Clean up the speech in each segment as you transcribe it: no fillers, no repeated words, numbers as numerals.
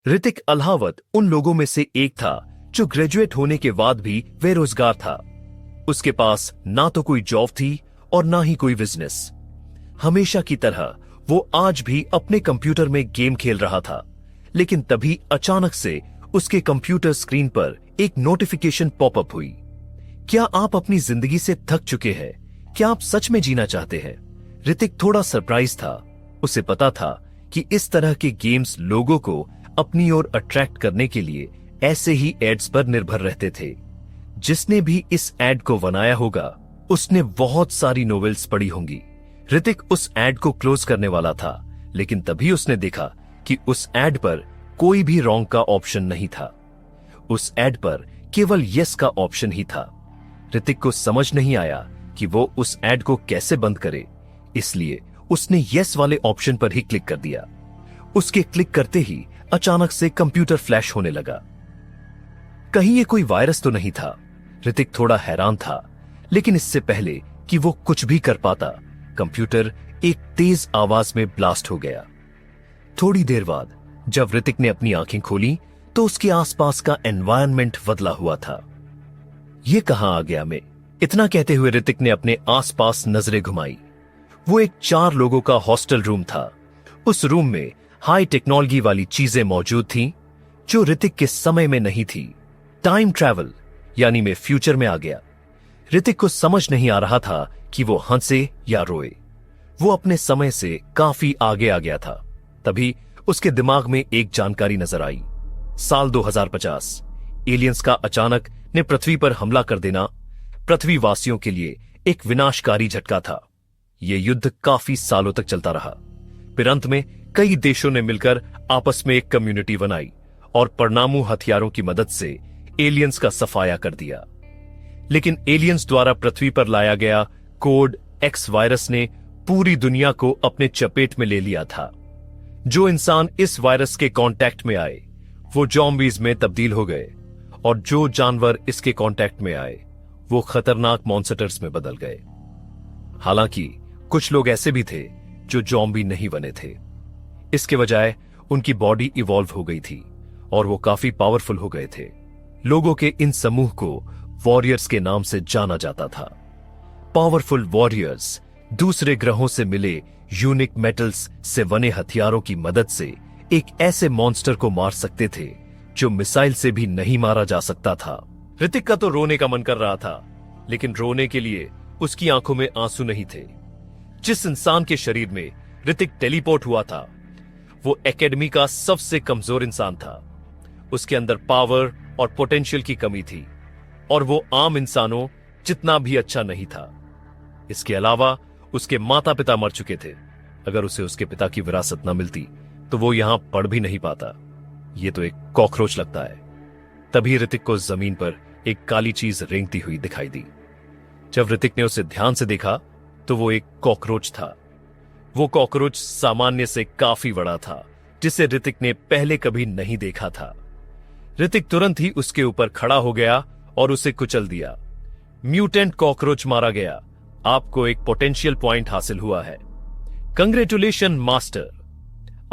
ऋतिक अल्हावत उन लोगों में से एक था जो ग्रेजुएट होने के बाद भी बेरोजगार था। उसके पास ना तो कोई जॉब थी और ना ही कोई बिजनेस। हमेशा की तरह वो आज भी अपने कंप्यूटर में गेम खेल रहा था, लेकिन तभी अचानक से उसके कंप्यूटर स्क्रीन पर एक नोटिफिकेशन पॉपअप हुई। क्या आप अपनी जिंदगी से थक चुके हैं? क्या आप सच में जीना चाहते हैं? ऋतिक थोड़ा सरप्राइज था। उसे पता था कि इस तरह के गेम्स लोगों को अपनी ओर अट्रैक्ट करने के लिए ऐसे ही एड्स पर निर्भर रहते थे। जिसने भी इस एड को बनाया होगा उसने बहुत सारी नॉवेल्स पढ़ी होंगी। ऋतिक उस एड को क्लोज करने वाला था, लेकिन तभी उसने देखा कि उस एड पर कोई भी रॉन्ग का ऑप्शन नहीं था। उस एड पर केवल यस का ऑप्शन ही था। ऋतिक को समझ नहीं आया कि वो उस एड को कैसे बंद करे, इसलिए उसने यस वाले ऑप्शन पर ही क्लिक कर दिया। उसके क्लिक करते ही अचानक से कंप्यूटर फ्लैश होने लगा। कहीं ये कोई वायरस तो नहीं था? ऋतिक थोड़ा हैरान था, लेकिन इससे पहले कि वो कुछ भी कर पाता, कंप्यूटर एक तेज आवाज में ब्लास्ट हो गया। थोड़ी देर बाद जब ऋतिक ने अपनी आंखें खोली तो उसके आसपास का एनवायरनमेंट बदला हुआ था। ये कहां आ गया मैं? इतना कहते हुए ऋतिक ने अपने आसपास नजरें घुमाई। वो एक 4 लोगों का हॉस्टल रूम था। उस रूम में हाई टेक्नोलॉजी वाली चीजें मौजूद थीं, जो ऋतिक के समय में नहीं थी। टाइम ट्रैवल, यानी मैं फ्यूचर में आ गया। ऋतिक को समझ नहीं आ रहा था कि वो हंसे या रोए। वो अपने समय से काफी आगे आ गया था। तभी उसके दिमाग में एक जानकारी नजर आई। साल 2050 एलियंस का अचानक ने पृथ्वी पर हमला कर देना पृथ्वीवासियों के लिए एक विनाशकारी झटका था। यह युद्ध काफी सालों तक चलता रहा। फिर अंत में कई देशों ने मिलकर आपस में एक कम्युनिटी बनाई और परमाणु हथियारों की मदद से एलियंस का सफाया कर दिया। लेकिन एलियंस द्वारा पृथ्वी पर लाया गया कोड एक्स वायरस ने पूरी दुनिया को अपने चपेट में ले लिया था। जो इंसान इस वायरस के कांटेक्ट में आए वो ज़ॉम्बीज में तब्दील हो गए, और जो जानवर इसके कांटेक्ट में आए वो खतरनाक मॉन्स्टर्स में बदल गए। हालांकि कुछ लोग ऐसे भी थे जो ज़ॉम्बी नहीं बने थे। इसके बजाय उनकी बॉडी इवॉल्व हो गई थी और वो काफी पावरफुल हो गए थे। लोगों के इन समूह को वॉरियर्स के नाम से जाना जाता था। पावरफुल वॉरियर्स दूसरे ग्रहों से मिले यूनिक मेटल्स से बने हथियारों की मदद से एक ऐसे मॉन्स्टर को मार सकते थे जो मिसाइल से भी नहीं मारा जा सकता था। ऋतिक का तो रोने का मन कर रहा था, लेकिन रोने के लिए उसकी आंखों में आंसू नहीं थे। जिस इंसान के शरीर में ऋतिक टेलीपोर्ट हुआ था वो एकेडमी का सबसे कमजोर इंसान था। उसके अंदर पावर और पोटेंशियल की कमी थी, और वो आम इंसानों जितना भी अच्छा नहीं था। इसके अलावा उसके माता पिता मर चुके थे। अगर उसे उसके पिता की विरासत न मिलती तो वो यहां पढ़ भी नहीं पाता। ये तो एक कॉकरोच लगता है। तभी ऋतिक को जमीन पर एक काली चीज रेंगती हुई दिखाई दी। जब ऋतिक ने उसे ध्यान से देखा तो वो एक कॉकरोच था। वो कॉकरोच सामान्य से काफी बड़ा था, जिसे ऋतिक ने पहले कभी नहीं देखा था। ऋतिक तुरंत ही उसके ऊपर खड़ा हो गया और उसे कुचल दिया। म्यूटेंट कॉकरोच मारा गया। आपको एक पोटेंशियल पॉइंट हासिल हुआ है। कंग्रेचुलेशन मास्टर,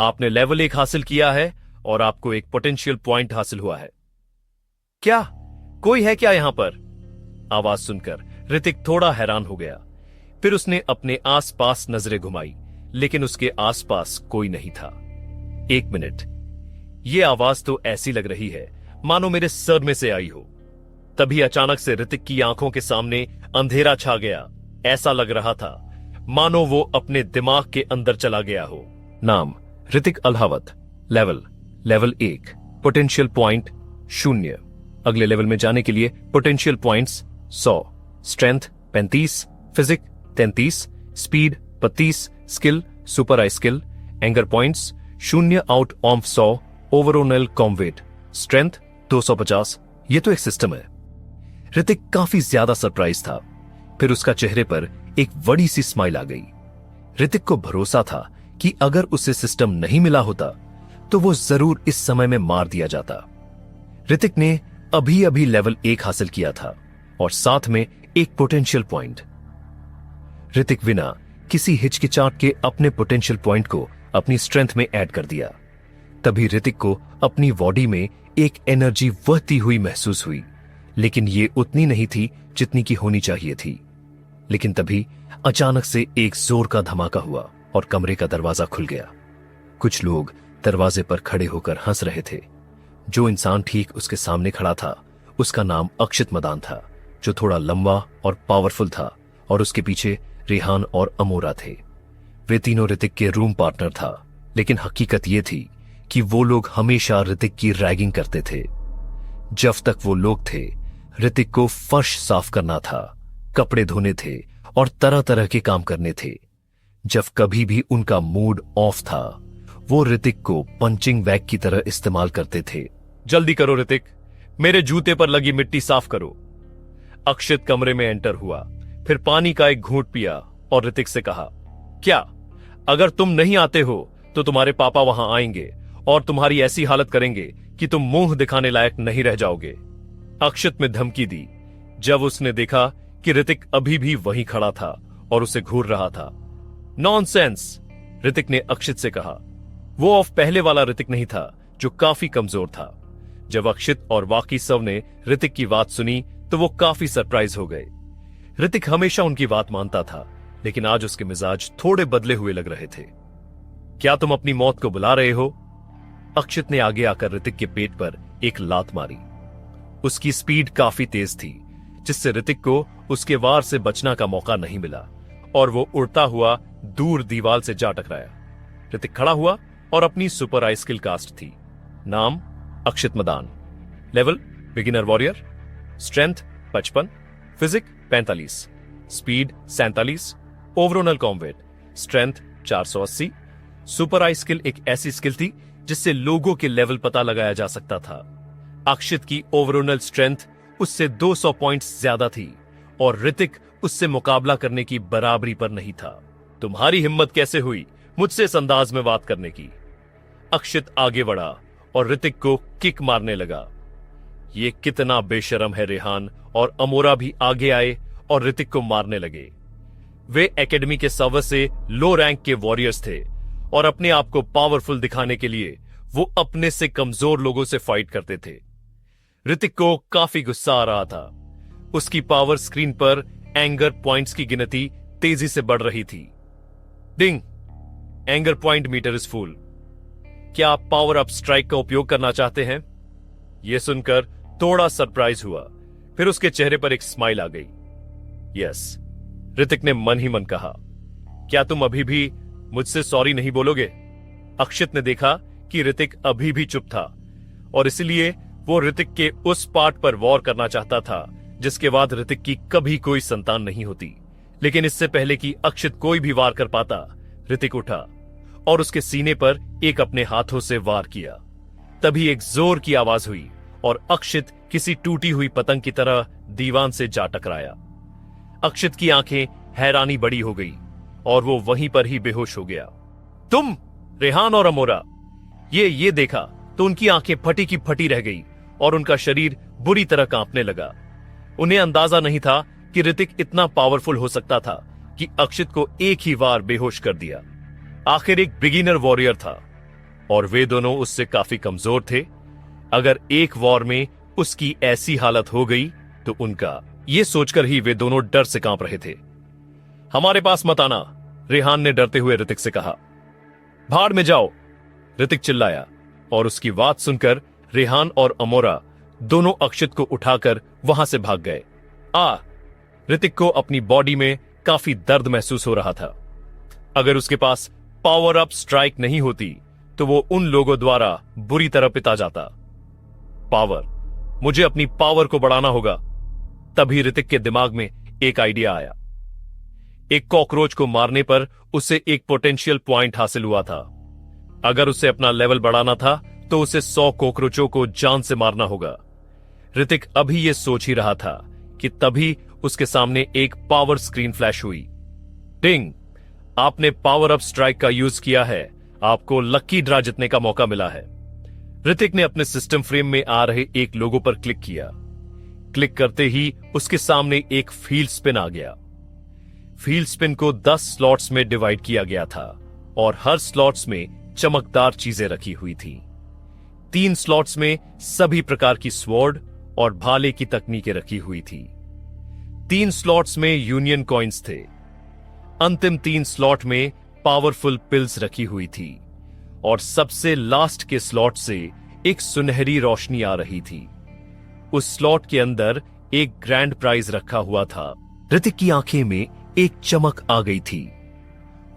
आपने लेवल 1 हासिल किया है और आपको एक पोटेंशियल पॉइंट हासिल हुआ है। क्या कोई है क्या यहां पर? आवाज सुनकर ऋतिक थोड़ा हैरान हो गया। फिर उसने अपने आसपास नजरें घुमाई, लेकिन उसके आसपास कोई नहीं था। 1 मिनट, ये आवाज तो ऐसी लग रही है मानो मेरे सर में से आई हो। तभी अचानक से ऋतिक की आंखों के सामने अंधेरा छा गया। ऐसा लग रहा था मानो वो अपने दिमाग के अंदर चला गया हो। नाम Hrithik Alhawat, level 1, potential point 0। अगले लेवल में जाने के लिए potential points 100, strength 35, physique 33, speed 32, skill super eye skill, anger points 0 out of 100, overall combat strength 250। ये तो एक सिस्टम है। ऋतिक काफी ज्यादा सरप्राइज था। फिर उसका चेहरे पर एक बड़ी सी स्माइल आ गई। ऋतिक को भरोसा था कि अगर उसे सिस्टम नहीं मिला होता तो वो जरूर इस समय में मार दिया जाता। ऋतिक ने अभी अभी लेवल 1 हासिल किया था और साथ में एक पोटेंशियल पॉइंट। ऋतिक बिना किसी हिचकिचाहट के अपने पोटेंशियल पॉइंट को अपनी स्ट्रेंथ में ऐड कर दिया। तभी ऋतिक को अपनी बॉडी में एक एनर्जी बहती हुई महसूस हुई, लेकिन ये उतनी नहीं थी जितनी की होनी चाहिए थी। लेकिन तभी अचानक से एक जोर का धमाका हुआ और कमरे का दरवाजा खुल गया। कुछ लोग दरवाजे पर खड़े होकर हंस रहे थे। जो इंसान ठीक उसके सामने खड़ा था उसका नाम अक्षत मदान था, जो थोड़ा लंबा और पावरफुल था, और उसके पीछे रेहान और अमोरा थे। वे तीनों ऋतिक के रूम पार्टनर था, लेकिन हकीकत ये थी कि वो लोग हमेशा ऋतिक की रैगिंग करते थे। जब तक वो लोग थे, ऋतिक को फर्श साफ करना था, कपड़े धोने थे और तरह तरह के काम करने थे। जब कभी भी उनका मूड ऑफ था, वो ऋतिक को पंचिंग बैग की तरह इस्तेमाल करते थे। जल्दी करो ऋतिक, मेरे जूते पर लगी मिट्टी साफ करो। अक्षत कमरे में एंटर हुआ, फिर पानी का एक घूंट पिया और ऋतिक से कहा, क्या अगर तुम नहीं आते हो तो तुम्हारे पापा वहां आएंगे और तुम्हारी ऐसी हालत करेंगे कि तुम मुंह दिखाने लायक नहीं रह जाओगे। अक्षत में धमकी दी जब उसने देखा कि ऋतिक अभी भी वहीं खड़ा था और उसे घूर रहा था। नॉनसेंस, ऋतिक ने अक्षत से कहा। वो ऑफ पहले वाला ऋतिक नहीं था जो काफी कमजोर था। जब अक्षत और बाकी सब ने ऋतिक की बात सुनी तो वो काफी सरप्राइज हो गए। ऋतिक हमेशा उनकी बात मानता था, लेकिन आज उसके मिजाज थोड़े बदले हुए लग रहे थे। क्या तुम अपनी मौत को बुला रहे हो? अक्षत ने आगे आकर ऋतिक के पेट पर एक लात मारी। उसकी स्पीड काफी तेज थी, जिससे ऋतिक को उसके वार से बचना का मौका नहीं मिला और वो उड़ता हुआ दूर दीवार से जा टकराया। ऋतिक खड़ा हुआ और अपनी सुपर आई स्किल कास्ट थी। नाम Akshat Madan, level beginner warrior, strength 55, physique 45, speed 47, overall combat strength 480। Super eye skill एक ऐसी स्किल थी जिससे लोगों के लेवल पता लगाया जा सकता था। अक्षत की ओवरऑल स्ट्रेंथ उससे 200 पॉइंट्स ज्यादा थी और ऋतिक उससे मुकाबला करने की बराबरी पर नहीं था। तुम्हारी हिम्मत कैसे हुई मुझसे इस अंदाज में बात करने की? अक्षत आगे बढ़ा और ऋतिक को किक मारने लगा। ये कितना बेशरम है। रेहान और अमोरा भी आगे आए और ऋतिक को मारने लगे। वे एकेडमी के सबसे लो रैंक के वॉरियर्स थे और अपने आप को पावरफुल दिखाने के लिए वो अपने से कमजोर लोगों से फाइट करते थे। ऋतिक को काफी गुस्सा आ रहा था। उसकी पावर स्क्रीन पर एंगर पॉइंट्स की गिनती तेजी से बढ़ रही थी। Ding, anger point meter is full. क्या आप पावर अप स्ट्राइक का उपयोग करना चाहते हैं? यह सुनकर थोड़ा सरप्राइज हुआ, फिर उसके चेहरे पर एक स्माइल आ गई। यस, ऋतिक ने मन ही मन कहा। क्या तुम अभी भी मुझसे सॉरी नहीं बोलोगे? अक्षत ने देखा कि ऋतिक अभी भी चुप था और इसलिए वो ऋतिक के उस पार्ट पर वॉर करना चाहता था जिसके बाद ऋतिक की कभी कोई संतान नहीं होती। लेकिन इससे पहले कि अक्षत कोई भी वार कर पाता, ऋतिक उठा और उसके सीने पर एक अपने हाथों से वार किया। तभी एक जोर की आवाज हुई और अक्षत किसी टूटी हुई पतंग की तरह दीवान से जा टकराया। अक्षत की आंखें हैरानी बड़ी हो गई और वो वहीं पर ही बेहोश हो गया। तुम, रेहान और अमोरा, ये देखा तो उनकी आंखें फटी की फटी रह गई और उनका शरीर बुरी तरह कांपने लगा। उन्हें अंदाजा नहीं था कि ऋतिक इतना पावरफुल हो सकता था कि अक्षत को एक ही बार बेहोश कर दिया। आखिर एक बिगिनर वॉरियर था और वे दोनों उससे काफी कमजोर थे। अगर एक वॉर में उसकी ऐसी हालत हो गई तो उनका, ये सोचकर ही वे दोनों डर से कांप रहे थे। हमारे पास मत आना, रेहान ने डरते हुए ऋतिक से कहा। भाड़ में जाओ, ऋतिक चिल्लाया और उसकी बात सुनकर रेहान और अमोरा दोनों अक्षत को उठाकर वहां से भाग गए। ऋतिक को अपनी बॉडी में काफी दर्द महसूस हो रहा था। अगर उसके पास पावर अप स्ट्राइक नहीं होती तो वो उन लोगों द्वारा बुरी तरह पिटा जाता। पावर, मुझे अपनी पावर को बढ़ाना होगा। तभी ऋतिक के दिमाग में एक आइडिया आया। एक कॉकरोच को मारने पर उसे एक पोटेंशियल पॉइंट हासिल हुआ था। अगर उसे अपना लेवल बढ़ाना था तो उसे 100 कॉकरोचों को जान से मारना होगा। ऋतिक अभी यह सोच ही रहा था कि तभी उसके सामने एक पावर स्क्रीन फ्लैश हुई। टिंग, आपने पावर अप स्ट्राइक का यूज किया है, आपको लकी ड्रा जीतने का मौका मिला है। ऋतिक ने अपने सिस्टम फ्रेम में आ रहे एक लोगो पर क्लिक किया। क्लिक करते ही उसके सामने एक फील्ड स्पिन आ गया। फील्ड स्पिन को 10 स्लॉट्स में डिवाइड किया गया था और हर स्लॉट्स में चमकदार चीजें रखी हुई थी। 3 स्लॉट्स में सभी प्रकार की स्वॉर्ड और भाले की तकनीकें रखी हुई थी। 3 स्लॉट्स में यूनियन कॉइन्स थे। अंतिम 3 स्लॉट में पावरफुल पिल्स रखी हुई थी और सबसे लास्ट के स्लॉट से एक सुनहरी रोशनी आ रही थी। उस स्लॉट के अंदर एक ग्रैंड प्राइज रखा हुआ था। ऋतिक की आंखें में एक चमक आ गई थी।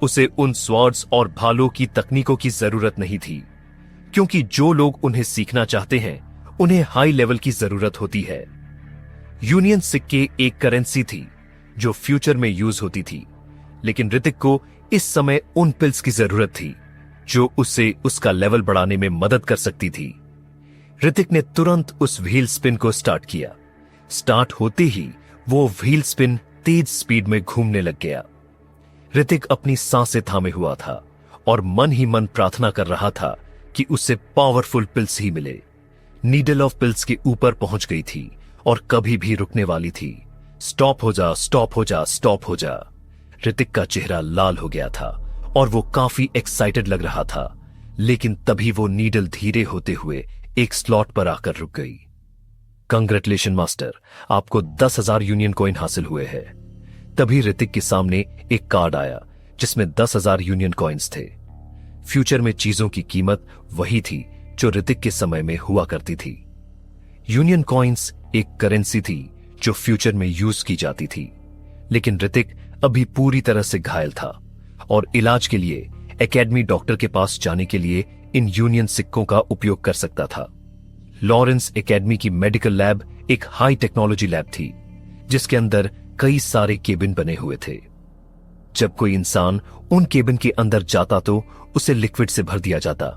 उसे उन स्वॉर्ड्स और भालों की तकनीकों की जरूरत नहीं थी, क्योंकि जो लोग उन्हें सीखना चाहते हैं उन्हें हाई लेवल की जरूरत होती है। यूनियन सिक्के एक करेंसी थी जो फ्यूचर में यूज होती थी, लेकिन ऋतिक को इस समय उन पिल्स की जरूरत थी जो उसे उसका लेवल बढ़ाने में मदद कर सकती थी। ऋतिक ने तुरंत उस व्हील स्पिन को स्टार्ट किया। स्टार्ट होते ही वो व्हील स्पिन तेज स्पीड में घूमने लग गया। ऋतिक अपनी सांसें थामे हुआ था और मन ही मन प्रार्थना कर रहा था कि उसे पावरफुल पिल्स ही मिले। नीडल ऑफ पिल्स के ऊपर पहुंच गई थी और कभी भी रुकने वाली थी। स्टॉप हो जा, स्टॉप हो जा, स्टॉप हो जा। ऋतिक का चेहरा लाल हो गया था और वो काफी एक्साइटेड लग रहा था, लेकिन तभी वो नीडल धीरे होते हुए एक स्लॉट पर आकर रुक गई। कंग्रेचुलेशन मास्टर, आपको 10,000 यूनियन कॉइन हासिल हुए हैं। तभी ऋतिक के सामने एक कार्ड आया जिसमें 10,000 यूनियन कॉइन्स थे। फ्यूचर में चीजों की कीमत वही थी जो ऋतिक के समय में हुआ करती थी। यूनियन कॉइन्स एक करेंसी थी जो फ्यूचर में यूज की जाती थी, लेकिन ऋतिक अभी पूरी तरह से घायल था और इलाज के लिए एकेडमी डॉक्टर के पास जाने के लिए इन यूनियन सिक्कों का उपयोग कर सकता था। लॉरेंस एकेडमी की मेडिकल लैब एक हाई टेक्नोलॉजी लैब थी जिसके अंदर कई सारे केबिन बने हुए थे। जब कोई इंसान उन केबिन के अंदर जाता तो उसे लिक्विड से भर दिया जाता।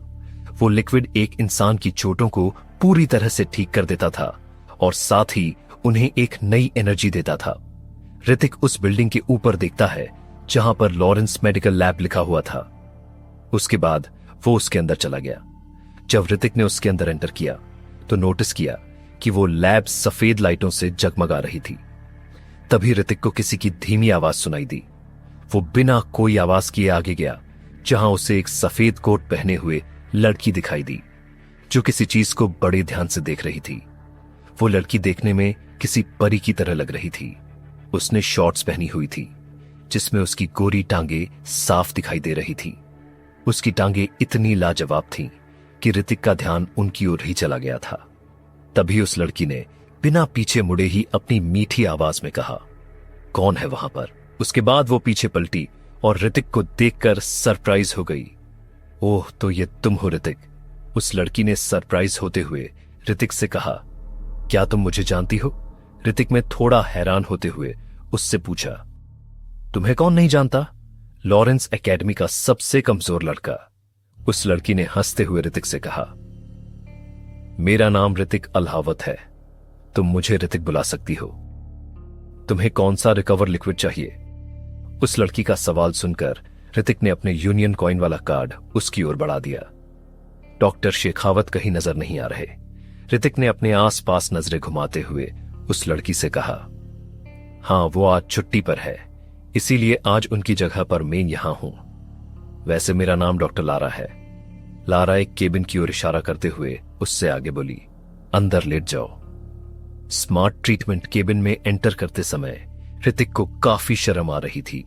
वो लिक्विड एक इंसान की चोटों को पूरी तरह से ठीक कर देता था और साथ ही उन्हें एक नई एनर्जी देता था। ऋतिक उस बिल्डिंग के ऊपर देखता है जहां पर लॉरेंस मेडिकल लैब लिखा हुआ था। उसके बाद वो उसके अंदर चला गया। जब ऋतिक ने उसके अंदर एंटर किया तो नोटिस किया कि वो लैब सफेद लाइटों से जगमगा रही थी। तभी ऋतिक को किसी की धीमी आवाज सुनाई दी। वो बिना कोई आवाज किए आगे गया, जहां उसे एक सफेद कोट पहने हुए लड़की दिखाई दी जो किसी चीज को बड़े ध्यान से देख रही थी। वो लड़की देखने में किसी परी की तरह लग रही थी। उसने शॉर्ट्स पहनी हुई थी जिसमें उसकी गोरी टांगे साफ दिखाई दे रही थी। उसकी टांगे इतनी लाजवाब थीं कि ऋतिक का ध्यान उनकी ओर ही चला गया था। तभी उस लड़की ने बिना पीछे मुड़े ही अपनी मीठी आवाज में कहा, कौन है वहां पर? उसके बाद वो पीछे पलटी और ऋतिक को देखकर सरप्राइज हो गई। ओह, तो ये तुम हो ऋतिक? उस लड़की ने सरप्राइज होते हुए ऋतिक से कहा, क्या तुम मुझे जानती हो? ऋतिक में थोड़ा हैरान होते हुए उससे पूछा, तुम्हें कौन नहीं जानता? लॉरेंस एकेडमी का सबसे कमजोर लड़का। उस लड़की ने हंसते हुए ऋतिक से कहा, मेरा नाम ऋतिक अल्हावत है। तुम मुझे ऋतिक बुला सकती हो। तुम्हें कौन सा रिकवर लिक्विड चाहिए? उस लड़की का सवाल सुनकर ऋतिक ने अपने यूनियन कॉइन वाला कार्ड उसकी ओर बढ़ा दिया। डॉक्टर शेखावत कहीं नजर नहीं आ रहे। ऋतिक ने अपने आसपास नजरें घुमाते हुए उस लड़की से कहा, हां, वो आज छुट्टी पर है, इसीलिए आज उनकी जगह पर मैं यहां हूं। वैसे मेरा नाम डॉक्टर लारा है। लारा एक केबिन की ओर इशारा करते हुए उससे आगे बोली, अंदर लेट जाओ। स्मार्ट ट्रीटमेंट केबिन में एंटर करते समय ऋतिक को काफी शर्म आ रही थी।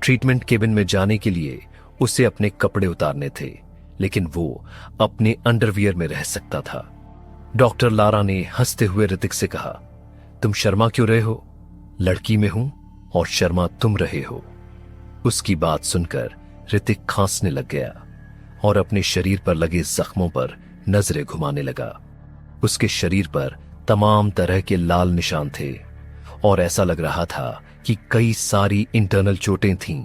ट्रीटमेंट केबिन में जाने के लिए उसे अपने कपड़े उतारने थे, लेकिन वो अपने अंडरवियर में रह सकता था। डॉक्टर लारा ने हंसते हुए ऋतिक से कहा, तुम शर्मा क्यों रहे हो? लड़की में हूं और शर्मा तुम रहे हो। उसकी बात सुनकर ऋतिक खांसने लग गया और अपने शरीर पर लगे जख्मों पर नजरें घुमाने लगा। उसके शरीर पर तमाम तरह के लाल निशान थे और ऐसा लग रहा था कि कई सारी इंटरनल चोटें थीं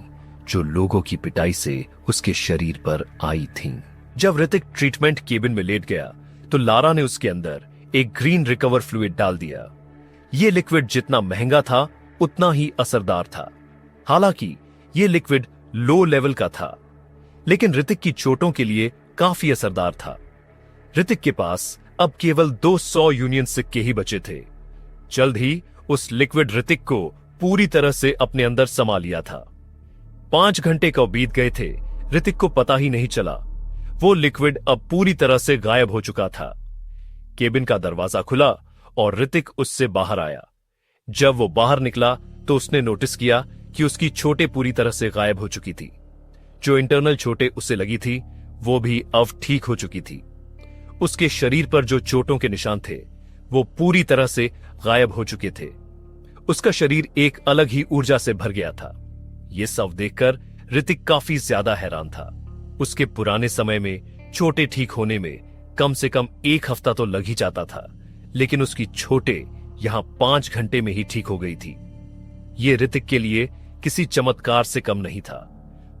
जो लोगों की पिटाई से उसके शरीर पर आई थीं। जब ऋतिक ट्रीटमेंट केबिन में लेट गया तो लारा ने उसके अंदर एक ग्रीन रिकवर फ्लूइड डाल दिया। यह लिक्विड जितना महंगा था उतना ही असरदार था। हालांकि यह लिक्विड लो लेवल का था, लेकिन ऋतिक की चोटों के लिए काफी असरदार था। ऋतिक के पास अब केवल 200 यूनियन सिक्के ही बचे थे। जल्द ही उस लिक्विड ऋतिक को पूरी तरह से अपने अंदर समा लिया था। 5 घंटे कब बीत गए थे ऋतिक को पता ही नहीं चला। वो लिक्विड अब पूरी तरह से गायब हो चुका था। केबिन का दरवाजा खुला और ऋतिक उससे बाहर आया। जब वो बाहर निकला तो उसने नोटिस किया कि उसकी चोटें पूरी तरह से गायब हो चुकी थी। जो इंटरनल चोटें उसे लगी थी वो भी अब ठीक हो चुकी थी। उसके शरीर पर जो चोटों के निशान थे वो पूरी तरह से गायब हो चुके थे। उसका शरीर एक अलग ही ऊर्जा से भर गया था। यह सब देखकर ऋतिक काफी ज्यादा हैरान था। उसके पुराने समय में चोटें ठीक होने में कम से कम 1 हफ्ता तो लग ही जाता था, लेकिन उसकी चोटें यहां 5 घंटे में ही ठीक हो गई थी। यह ऋतिक के लिए किसी चमत्कार से कम नहीं था।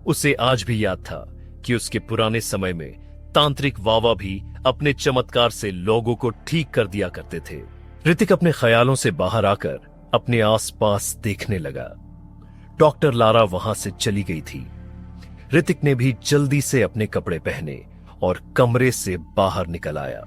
उसे आज भी याद था कि उसके पुराने समय में तांत्रिक वावा भी अपने चमत्कार से लोगों को ठीक कर दिया करते थे। ऋतिक अपने ख्यालों से बाहर आकर अपने आसपास देखने लगा। डॉक्टर लारा वहां से चली गई थी। ऋतिक ने भी जल्दी से अपने कपड़े पहने और कमरे से बाहर निकल आया।